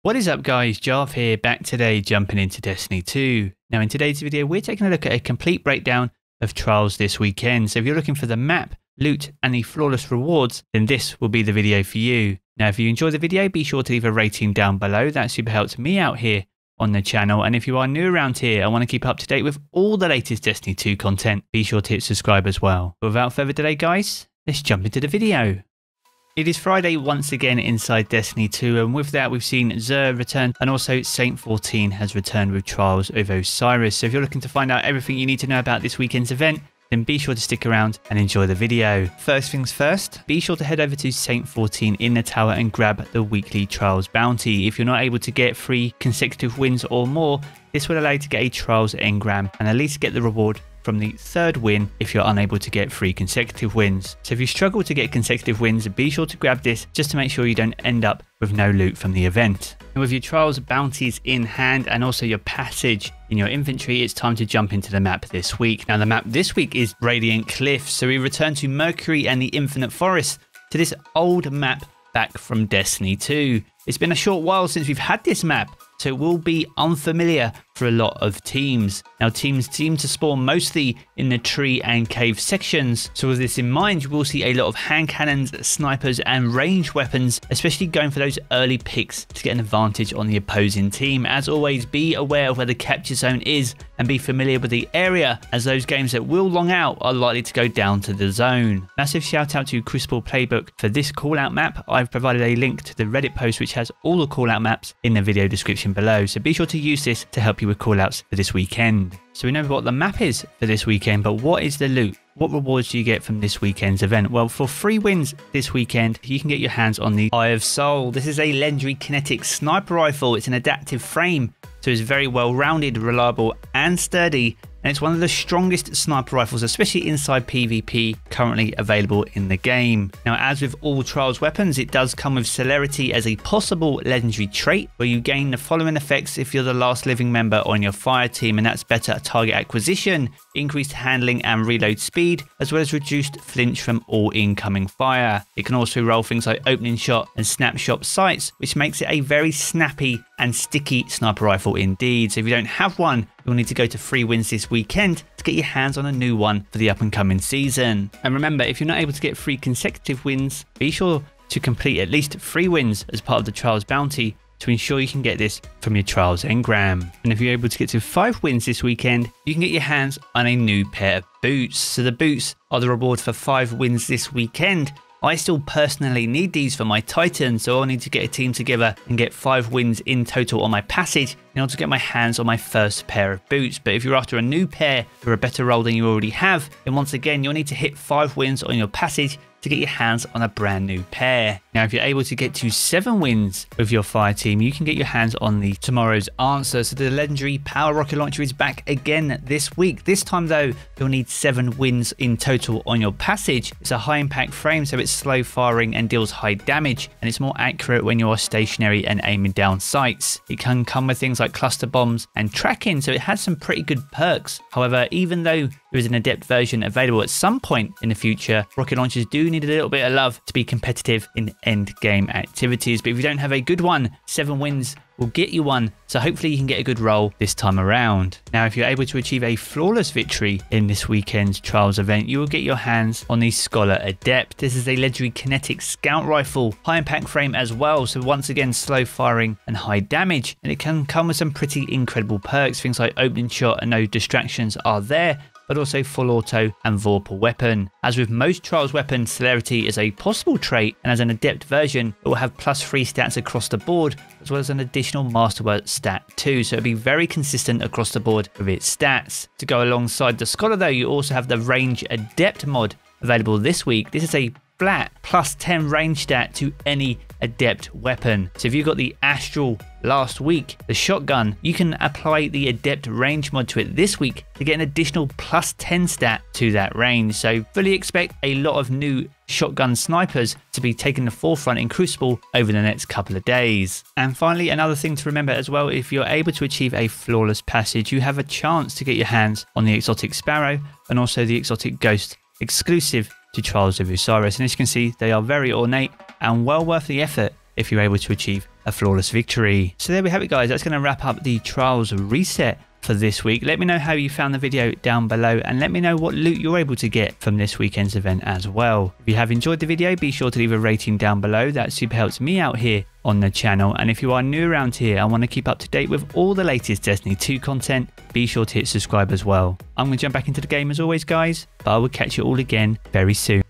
What is up guys, Jarv here, back today jumping into Destiny 2. Now in today's video we're taking a look at a complete breakdown of trials this weekend. So if you're looking for the map, loot and the flawless rewards, then this will be the video for you. Now if you enjoy the video, be sure to leave a rating down below. That super helps me out here on the channel. And if you are new around here and want to keep up to date with all the latest Destiny 2 content, be sure to hit subscribe as well. But without further delay guys, let's jump into the video. It is Friday once again inside Destiny 2, and with that we've seen Xur return, and also Saint 14 has returned with Trials of Osiris. So if you're looking to find out everything you need to know about this weekend's event, then be sure to stick around and enjoy the video. First things first, be sure to head over to Saint 14 in the tower and grab the weekly Trials bounty. If you're not able to get 3 consecutive wins or more, this will allow you to get a Trials engram and at least get the reward from the 3rd win if you're unable to get 3 consecutive wins. So if you struggle to get consecutive wins, be sure to grab this just to make sure you don't end up with no loot from the event. And with your Trials bounties in hand and also your passage in your inventory, it's time to jump into the map this week. Now the map this week is Radiant Cliffs, so we return to Mercury and the Infinite Forest, to this old map back from Destiny 2. It's been a short while since we've had this map, so it will be unfamiliar for a lot of teams. Now teams seem to spawn mostly in the tree and cave sections, so with this in mind you will see a lot of hand cannons, snipers and ranged weapons, especially going for those early picks to get an advantage on the opposing team. As always, be aware of where the capture zone is and be familiar with the area, as those games that will long out are likely to go down to the zone. Massive shout out to Crystal Playbook for this call out map. I've provided a link to the Reddit post which has all the call out maps in the video description below, so be sure to use this to help you with callouts for this weekend. So we know what the map is for this weekend, but what is the loot? What rewards do you get from this weekend's event? Well, for 3 wins this weekend, you can get your hands on the Eye of Soul. This is a legendary kinetic sniper rifle. It's an adaptive frame, so it's very well rounded, reliable and sturdy. And it's one of the strongest sniper rifles, especially inside PvP, currently available in the game. Now, as with all Trials weapons, it does come with Celerity as a possible legendary trait, where you gain the following effects if you're the last living member on your fire team, and that's better target acquisition, increased handling and reload speed, as well as reduced flinch from all incoming fire. It can also roll things like opening shot and snapshot sights, which makes it a very snappy and sticky sniper rifle indeed. So if you don't have one, you'll need to go to 3 wins this weekend to get your hands on a new one for the up and coming season. And remember, if you're not able to get 3 consecutive wins, be sure to complete at least 3 wins as part of the Trials bounty to ensure you can get this from your Trials engram. And if you're able to get to 5 wins this weekend, you can get your hands on a new pair of boots. So the boots are the reward for 5 wins this weekend. I still personally need these for my Titan, so I'll need to get a team together and get 5 wins in total on my passage in order to get my hands on my first pair of boots. But if you're after a new pair for a better role than you already have, then once again you'll need to hit 5 wins on your passage to get your hands on a brand new pair. Now if you're able to get to 7 wins with your fire team, you can get your hands on the Tomorrow's Answer. So the legendary power rocket launcher is back again this week. This time though, you'll need 7 wins in total on your passage. It's a high impact frame, so it's slow firing and deals high damage, and it's more accurate when you're stationary and aiming down sights. It can come with things like cluster bombs and tracking, so it has some pretty good perks. However, even though there is an Adept version available at some point in the future, rocket launchers do need a little bit of love to be competitive in end game activities. But if you don't have a good one, 7 wins will get you one, so hopefully you can get a good roll this time around. Now if you're able to achieve a flawless victory in this weekend's Trials event, you will get your hands on the Scholar Adept. This is a legendary kinetic scout rifle, high impact frame as well, so once again slow firing and high damage, and it can come with some pretty incredible perks. Things like opening shot and no distractions are there, but also full auto and vorpal weapon. As with most Trials weapons, Celerity is a possible trait, and as an Adept version, it will have +3 stats across the board, as well as an additional Masterwork stat too, so it'll be very consistent across the board with its stats. To go alongside the Scholar though, you also have the Range Adept mod available this week. This is a flat +10 range stat to any Adept weapon. So if you got the Astral last week, the shotgun, you can apply the Adept range mod to it this week to get an additional +10 stat to that range. So fully expect a lot of new shotgun snipers to be taking the forefront in Crucible over the next couple of days. And finally, another thing to remember as well, if you're able to achieve a flawless passage, you have a chance to get your hands on the exotic Sparrow and also the exotic Ghost exclusive to Trials of Osiris. And as you can see, they are very ornate and well worth the effort if you're able to achieve a flawless victory. So there we have it, guys. That's going to wrap up the Trials reset for this week. Let me know how you found the video down below, and let me know what loot you're able to get from this weekend's event as well. If you have enjoyed the video, be sure to leave a rating down below. That super helps me out here on the channel. And if you are new around here and want to keep up to date with all the latest Destiny 2 content, be sure to hit subscribe as well. I'm going to jump back into the game as always, guys, but I will catch you all again very soon.